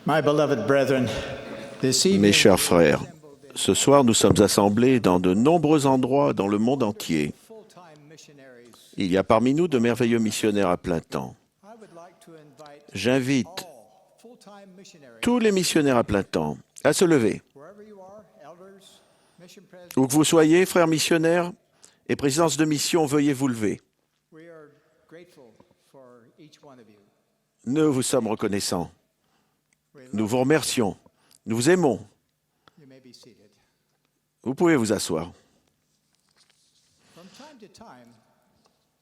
My beloved brethren, this Mes evening chers frères, ce soir nous sommes assemblés dans de nombreux endroits dans le monde entier. full-time missionaries. Il y a parmi nous de merveilleux missionnaires à plein temps. I would like to invite J'invite all full-time missionaries, tous les missionnaires à plein temps à se lever. wherever you are, elders, mission presidents, Où que vous soyez, frères missionnaires et présidence de mission, veuillez vous lever. we are grateful for each one of you. Nous vous sommes reconnaissants. We Nous love vous remercions. Nous vous aimons. you. You may be seated. Vous pouvez vous asseoir. From time to time,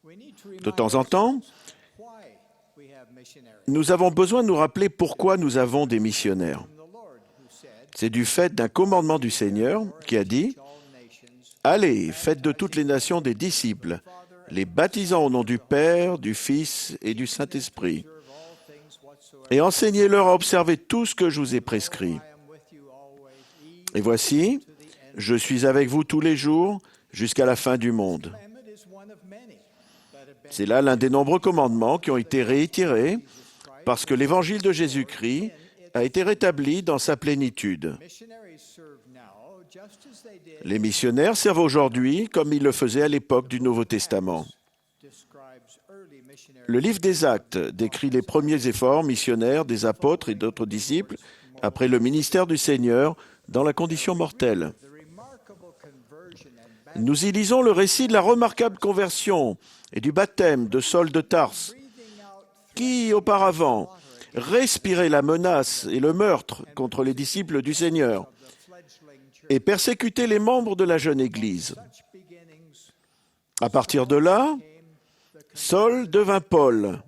we need to remind De temps en temps, ourselves why we have missionaries. nous avons besoin de nous rappeler pourquoi nous avons des missionnaires. From the Lord who said, C'est du fait d'un commandement du Seigneur qui a dit all nations, « Allez, faites de toutes les nations des disciples, les baptisant au nom du Père, du Fils et du Saint-Esprit, observe all things whatsoever et enseignez-leur à observer tout ce que je vous ai prescrit. I am with you always, even Et voici, je suis avec vous tous les jours jusqu'à la fin du monde. » commandment is one of many that have been C'est là l'un des nombreux commandements qui ont été réitérés parce que l'évangile de Jésus-Christ a été rétabli dans sa plénitude. missionaries serve now just as they did Les missionnaires servent aujourd'hui comme ils le faisaient à l'époque du Nouveau Testament. describes early missionaries. Le livre des Actes décrit les premiers efforts missionnaires des apôtres et d'autres disciples après le ministère du Seigneur dans la condition mortelle. The remarkable conversion and baptism, Nous y lisons le récit de la remarquable conversion et du baptême de Saul de Tarse, breathing out qui auparavant respirait la menace et le meurtre contre les disciples du Seigneur the fledgling church. et persécutait les membres de la jeune Église. Such beginnings À partir de là, Saul devint Paul,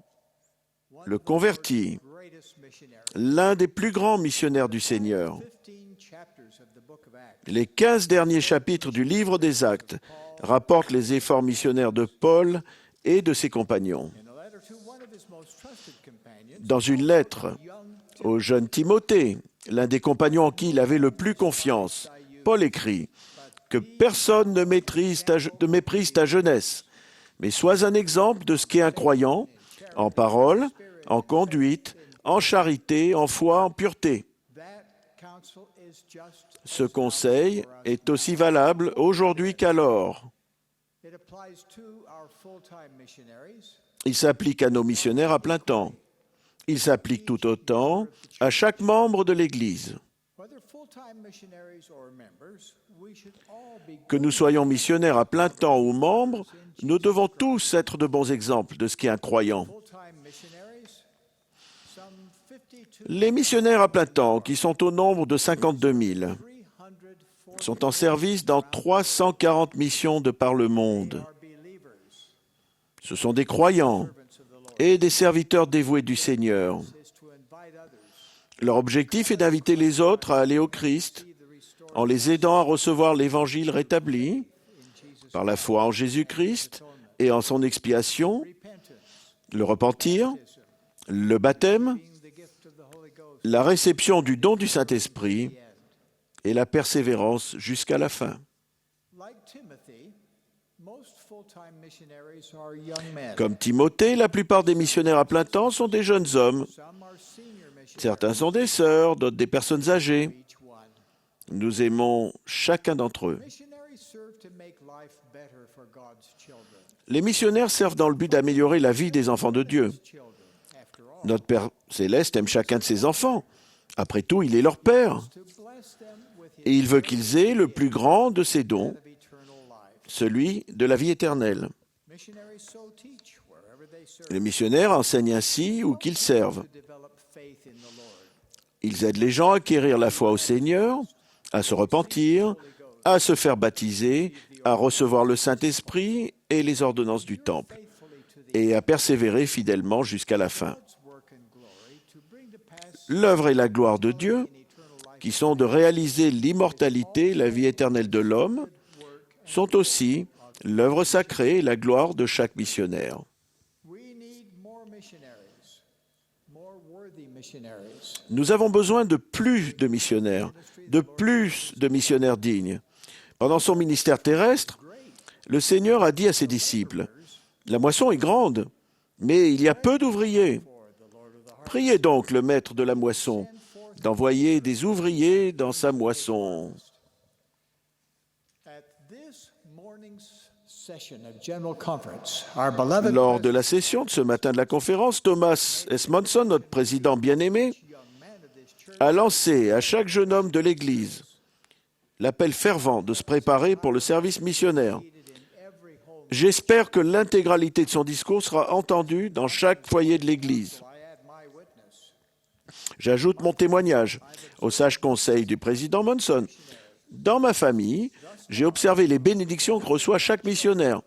le converti, greatest missionary. l'un des plus grands missionnaires du Seigneur. 15 chapters of the book of Acts Les 15 derniers chapitres du livre des Actes rapportent les efforts missionnaires de Paul et de ses compagnons. in a letter to one of his most trusted companions, Dans une lettre young au jeune Timothée, l'un des compagnons en qui il avait le plus confiance, Paul écrit que personne ne méprise ta jeunesse, mais sois un exemple de ce qu'est un croyant, en parole, en conduite, en charité, en foi, en pureté. that counsel is just Ce conseil est aussi valable aujourd'hui qu'alors. it applies to our full-time missionaries. Il s'applique à nos missionnaires à plein temps. Il s'applique tout autant à chaque membre de l'Église. Whether full-time missionaries or members, we should all be Que nous soyons missionnaires à plein temps ou membres, nous devons tous être de bons exemples de ce qu'est un croyant. full-time missionaries. Some 52 Les missionnaires à plein temps, qui sont au nombre de 52 000, 340 sont en service dans 340 missions de par le monde. are believers, Ce sont des croyants servants of the Lord. et des serviteurs dévoués du Seigneur. Is to invite others Leur objectif est d'inviter les autres à aller au Christ to the restored en les aidant à recevoir l'Évangile rétabli par la foi en Jésus-Christ et en son expiation, repentance, le repentir, le baptême, being the gift of the Holy Ghost. la réception du don du Saint-Esprit et la persévérance jusqu'à la fin. Like Timothy, most full-time missionaries are young men. Comme Timothée, la plupart des missionnaires à plein temps sont des jeunes hommes. Some are senior missionaries. Certains sont des sœurs, d'autres des personnes âgées. Each one. Nous aimons chacun d'entre eux. Missionaries serve to make life better for God's children. Les missionnaires servent dans le but d'améliorer la vie des enfants de Dieu. Children, after all, Notre Père céleste aime chacun de ses enfants. Après tout, il est leur Père. to bless them with Et il veut qu'ils aient le plus grand de ses dons, of eternal life. celui de la vie éternelle. Missionaries so teach wherever they serve Les missionnaires enseignent ainsi où qu'ils servent. to develop faith in the Lord. Ils aident les gens à acquérir la foi au Seigneur, à se repentir, à se faire baptiser, à recevoir le Saint-Esprit et les ordonnances du Temple, Faithfully to the et à persévérer fidèlement jusqu'à la fin. God's work and glory to bring to pass L'œuvre et la gloire de Dieu, in eternal life qui sont de réaliser l'immortalité, la vie éternelle de l'homme, sont aussi l'œuvre sacrée et la gloire de chaque missionnaire. We need more missionaries, more worthy missionaries. Nous avons besoin de plus de missionnaires dignes. Pendant son ministère terrestre, le Seigneur a dit à ses disciples, « La moisson est grande, mais il y a peu d'ouvriers. Priez donc le maître de la moisson d'envoyer des ouvriers dans sa moisson. At this morning's session of General Conference, our beloved Lors de la session de ce matin de la conférence, Thomas S. Monson, notre président bien-aimé, young man of this church a lancé à chaque jeune homme de l'Église l'appel fervent de se préparer pour le service missionnaire. in every home. J'espère que l'intégralité de son discours sera entendue dans chaque foyer de l'Église. I add my witness. J'ajoute mon témoignage au sage conseil du président Monson. Dans ma famille, j'ai observé les bénédictions que reçoit chaque missionnaire.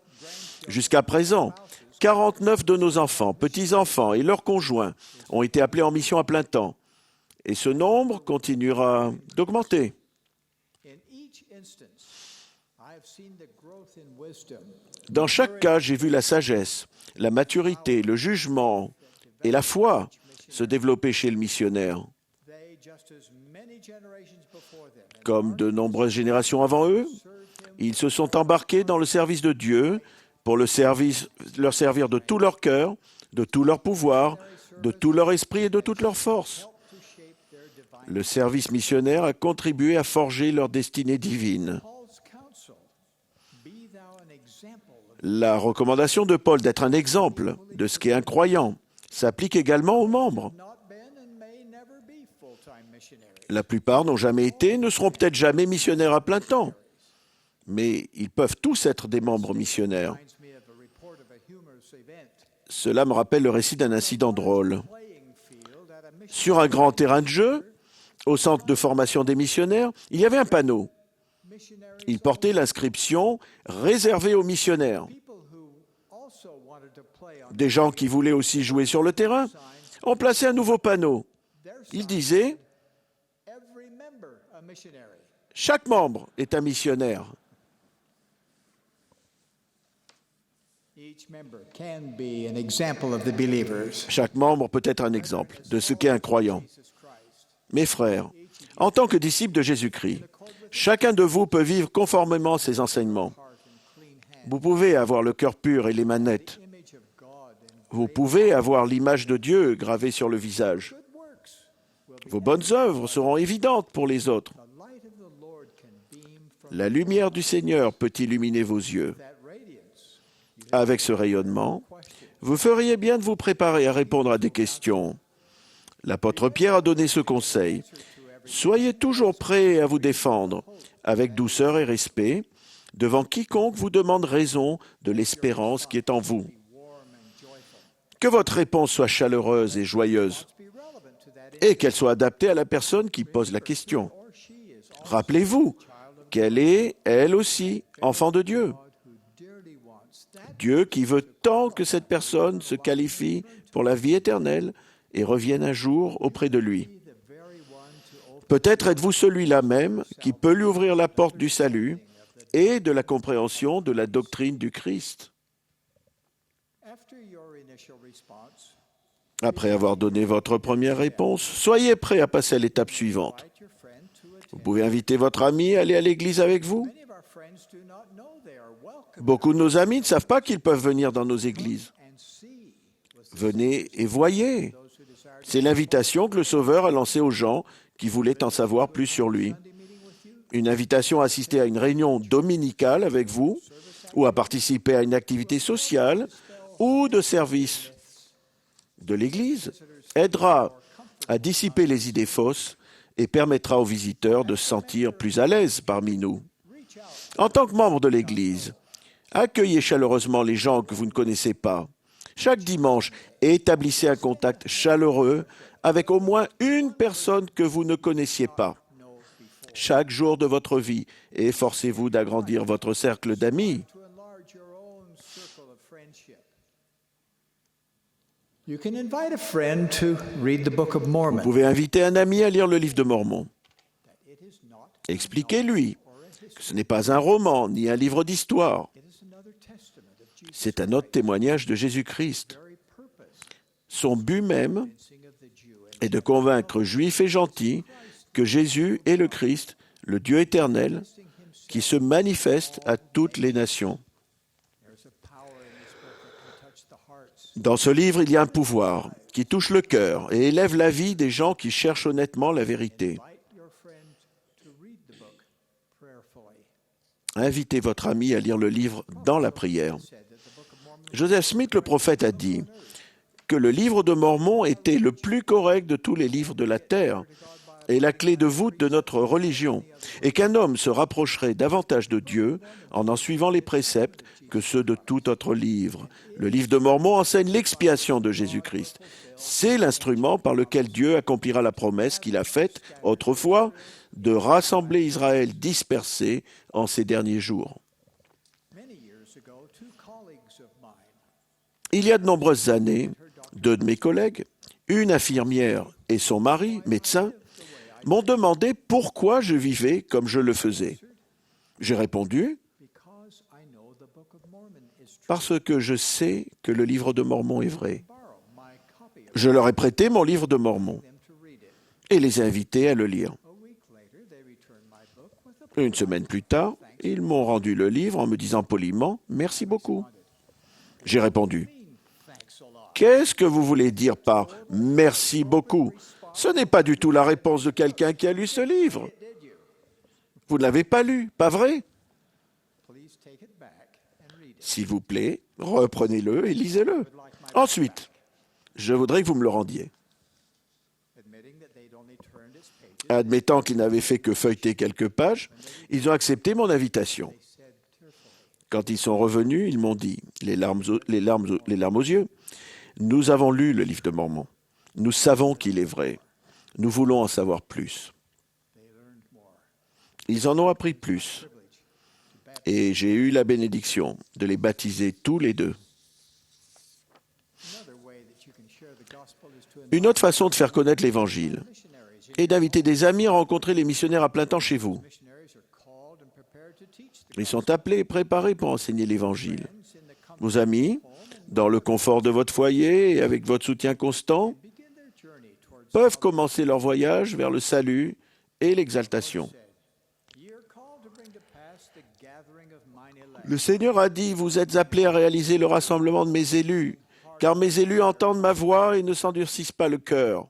Jusqu'à présent, 49 de nos enfants, petits-enfants et leurs conjoints ont été appelés en mission à plein temps. Et ce nombre continuera d'augmenter. In each instance, I have seen the growth in wisdom. Dans chaque cas, j'ai vu la sagesse, la maturité, le jugement et la foi se développer chez le missionnaire. They, just as many generations before them, Comme de nombreuses générations avant eux, ils se sont embarqués dans le service de Dieu pour leur servir de tout leur cœur, de tout leur pouvoir, de tout leur esprit et de toute leur force. to shape their divine. Le service missionnaire a contribué à forger leur destinée divine. Paul's counsel, be thou an example of La recommandation de Paul d'être un exemple de ce qu'est un croyant s'applique également aux membres. not been and may never be full-time missionaries. La plupart n'ont jamais été, ne seront peut-être jamais missionnaires à plein temps, mais ils peuvent tous être des membres missionnaires. Reminds me of a report of a humorous event. Cela me rappelle le récit d'un incident drôle. Playing field at a mission Sur un grand terrain de jeu, au centre de formation des missionnaires, il y avait un panneau. missionaries. Il portait l'inscription « Réservé aux missionnaires ». People who also wanted to play on Des gens qui voulaient aussi jouer sur le terrain ont placé un nouveau panneau. their Il side. disait Every member a missionary. « Chaque membre est un missionnaire ». Each member can be an example of the believers. Chaque membre peut être un exemple de ce qu'est un croyant. Jesus Christ. Mes frères, en tant que disciples de Jésus-Christ, chacun de vous peut vivre conformément à ses enseignements. Heart and clean hand. Vous pouvez avoir le cœur pur et les mains nettes. Image of God and Vous pouvez avoir l'image de Dieu gravée sur le visage. good works will be Vos bonnes œuvres seront évidentes pour les autres. the light of the Lord can beam from La lumière du Seigneur peut illuminer vos yeux. that radiance. Avec ce rayonnement, vous feriez bien de vous préparer à répondre à des questions. L'apôtre Pierre a donné ce conseil. Soyez toujours prêts à vous défendre, avec douceur et respect, devant quiconque vous demande raison de l'espérance qui est en vous. Warm and joyful. Que votre réponse soit chaleureuse et joyeuse, Be relevant to that et qu'elle soit adaptée à la personne qui pose la question. or she is also Rappelez-vous qu'elle est, elle aussi, enfant de Dieu. God who dearly wants that Dieu qui veut tant que cette personne se qualifie pour la vie éternelle et revienne un jour auprès de lui. be the very one to open. Peut-être êtes-vous celui-là même qui peut lui ouvrir la porte du salut et de la compréhension de la doctrine du Christ. After your initial response, Après avoir donné votre première réponse, soyez prêt à passer à l'étape suivante. invite your friend to Vous attend. pouvez inviter votre ami à aller à l'église avec vous. Many of our friends do not know they are welcome Beaucoup de nos amis ne savent pas qu'ils peuvent venir dans nos églises. and see was the Venez et voyez. those who desire to C'est l'invitation que le Sauveur a lancée aux gens qui voulaient en savoir plus sur lui. Sunday meeting with you. Une invitation à assister à une réunion dominicale avec vous, ou à participer à une activité sociale ou de service de l'Église aidera à dissiper les idées fausses et permettra aux visiteurs de se sentir plus à l'aise parmi nous. Reach out. En tant que membre de l'Église, accueillez chaleureusement les gens que vous ne connaissez pas. Chaque dimanche, établissez un contact chaleureux avec au moins une personne que vous ne connaissiez pas. Know before Chaque jour de votre vie, efforcez-vous d'agrandir votre cercle d'amis. to enlarge your own circle of friendship. You can invite a friend to read the Book of Vous Mormon. pouvez inviter un ami à lire le livre de Mormon. It is not Expliquez-lui or a history. que ce n'est pas un roman ni un livre d'histoire. It is another testament of Jesus' C'est un autre témoignage de Jésus-Christ. very purpose, Son but même convincing of the Jew and est de convaincre juifs et gentils que Jésus est le Christ, le Dieu éternel, manifesting himself. qui se manifeste à toutes les nations. There's a power in this book that can touch the hearts Dans ce livre, il y a un pouvoir qui touche le cœur et élève la vie des gens qui cherchent honnêtement la vérité. Invite your friend to read the book prayerfully. Invitez votre ami à lire le livre dans la prière. Said that the Book of Mormon Joseph Smith, le prophète, a dit que le livre de Mormon était le plus correct de tous les livres de la terre et la clé de voûte de notre religion, et qu'un homme se rapprocherait davantage de Dieu en suivant les préceptes que ceux de tout autre livre. Le livre de Mormon enseigne l'expiation de Jésus-Christ. C'est l'instrument par lequel Dieu accomplira la promesse qu'il a faite autrefois de rassembler Israël dispersé en ces derniers jours. many years ago, two colleagues of mine Il y a de nombreuses années, deux de mes collègues, une infirmière et son mari, médecin, m'ont demandé pourquoi je vivais comme je le faisais. J'ai répondu because I know the Book of Mormon is true. parce que je sais que le livre de Mormon est vrai. Borrow my copy of Je leur ai prêté mon livre de Mormon them to read it. et les ai invités à le lire. A week later, they returned my book with a Une semaine plus tard, ils m'ont rendu le livre en me disant poliment « Merci beaucoup ». J'ai répondu mean thanks a lot. « Qu'est-ce que vous voulez dire par « merci beaucoup » ? Ce n'est pas du tout la réponse de quelqu'un qui a lu ce livre. Did you? Vous ne l'avez pas lu, pas vrai ? Please take it back and read it. S'il vous plaît, reprenez-le et lisez-le. Ensuite, je voudrais que vous me le rendiez. Admitting that they'd only turned its pages, Admettant qu'ils n'avaient fait que feuilleter quelques pages, ils ont accepté mon invitation. they said tearfully, Quand ils sont revenus, ils m'ont dit, les larmes aux yeux, « Nous avons lu le livre de Mormon. Nous savons qu'il est vrai. Nous voulons en savoir plus. they learned more. » Ils en ont appris plus. Et j'ai eu la bénédiction de les baptiser tous les deux. Another way that you can share the gospel is to Une autre façon de faire connaître l'Évangile missionaries. est d'inviter des amis à rencontrer les missionnaires à plein temps chez vous. Missionaries are called and prepared to teach the Ils sont appelés et préparés pour enseigner l'Évangile. friends in the comfort Vos amis, dans le confort de votre foyer et avec votre soutien constant, begin their journey towards peuvent commencer leur voyage vers le salut et l'exaltation. Ye are called to bring to pass the gathering of mine elect. Le Seigneur a dit, vous êtes appelés à réaliser le rassemblement de mes élus, car mes élus entendent ma voix et ne s'endurcissent pas le cœur.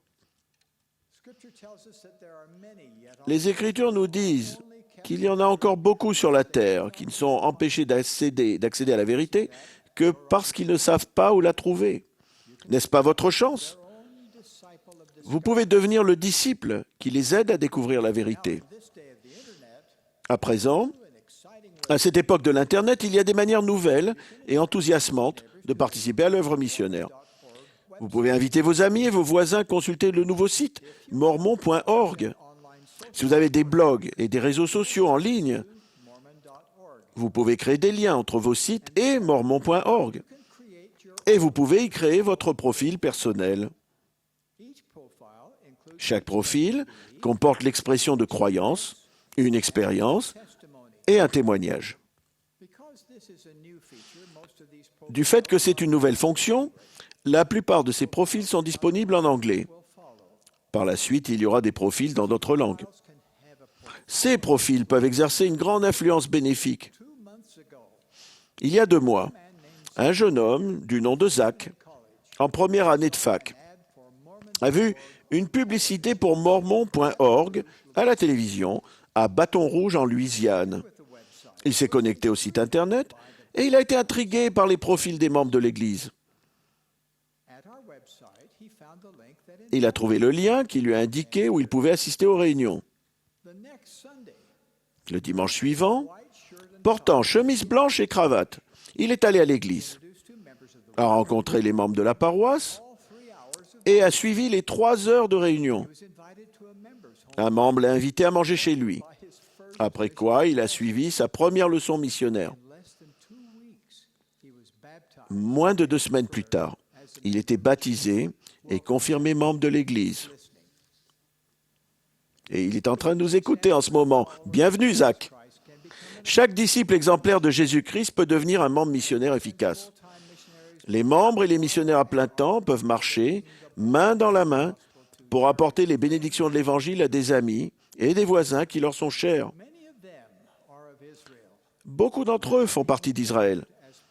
Scripture tells us that there are many yet on Les Écritures nous disent qu'il y en a encore beaucoup sur la terre qui ne sont empêchés d'accéder à la vérité que parce qu'ils ne savent pas où la trouver. N'est-ce pas votre chance ? own disciple of this Vous pouvez devenir le disciple qui les aide à découvrir la vérité. this day of the internet, À présent, an exciting à cette époque de l'Internet, il y a des manières nouvelles et enthousiasmantes de participer à l'œuvre missionnaire. Vous pouvez inviter vos amis et vos voisins à consulter le nouveau site mormon.org. online social Si vous avez des blogs et des réseaux sociaux en ligne, mormon.org. vous pouvez créer des liens entre vos sites et mormon.org. You can create your Et vous pouvez y créer votre profil personnel. each profile includes Chaque profil comporte l'expression de croyance, une expérience testimony. et un témoignage. Because this is a new feature, most of these profiles Du fait que c'est une nouvelle fonction, la plupart de ces profils sont disponibles en anglais. will follow. Par la suite, il y aura des profils dans d'autres langues. Can have a profile. Ces profils peuvent exercer une grande influence bénéfique. 2 months ago, Il y a 2 mois, a man named un jeune homme du nom de Zach, College en première année de fac, ad for Mormon a vu une publicité pour mormon.org à la télévision à Bâton Rouge en Louisiane. with the website. Il s'est connecté au site internet et il a été intrigué par les profils des membres de l'Église. At our website, he found the link that Il a trouvé le lien qui lui a indiqué où il pouvait assister aux réunions. the next Sunday, Le dimanche suivant, white shirt and portant chemise blanche et cravate, il est allé à l'église, introduced 2 members of the a rencontré les membres de la paroisse all 3 hours of et a suivi les 3 heures de réunion. he was invited to a member's home Un membre l'a invité à manger chez lui, by his first après quoi il a suivi sa première leçon missionnaire. in less than 2 weeks. He was baptized. Moins de 2 semaines plus tard, il était baptisé et confirmé membre de l'Église. Listening. Et il est en train de nous écouter en ce moment. Bienvenue, Zach. Christ can become Chaque disciple exemplaire de Jésus-Christ peut devenir un membre missionnaire efficace. full-time missionaries Les membres et les missionnaires à plein temps peuvent marcher main dans la main pour apporter les bénédictions de l'Évangile à des amis et des voisins qui leur sont chers. Many of them are of Israel, Beaucoup d'entre eux font partie d'Israël, as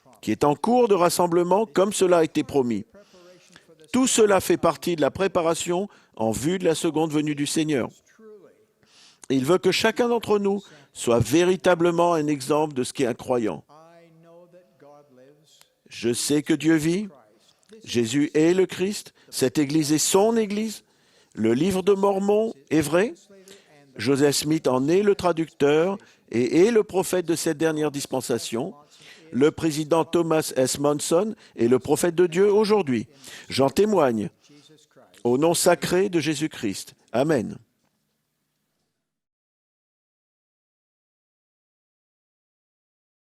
promised. qui est en cours de rassemblement comme cela a été promis. Preparation for the Tout cela fait partie de la préparation en vue de la seconde venue du Seigneur. Il veut que chacun d'entre nous soit véritablement un exemple de ce qu'est un croyant. Je sais que Dieu vit. Jésus est le Christ. Cette Église est son Église. Le livre de Mormon est vrai. Joseph Smith en est le traducteur et est le prophète de cette dernière dispensation. Le président Thomas S. Monson est le prophète de Dieu aujourd'hui. J'en témoigne. Au nom sacré de Jésus-Christ. Amen.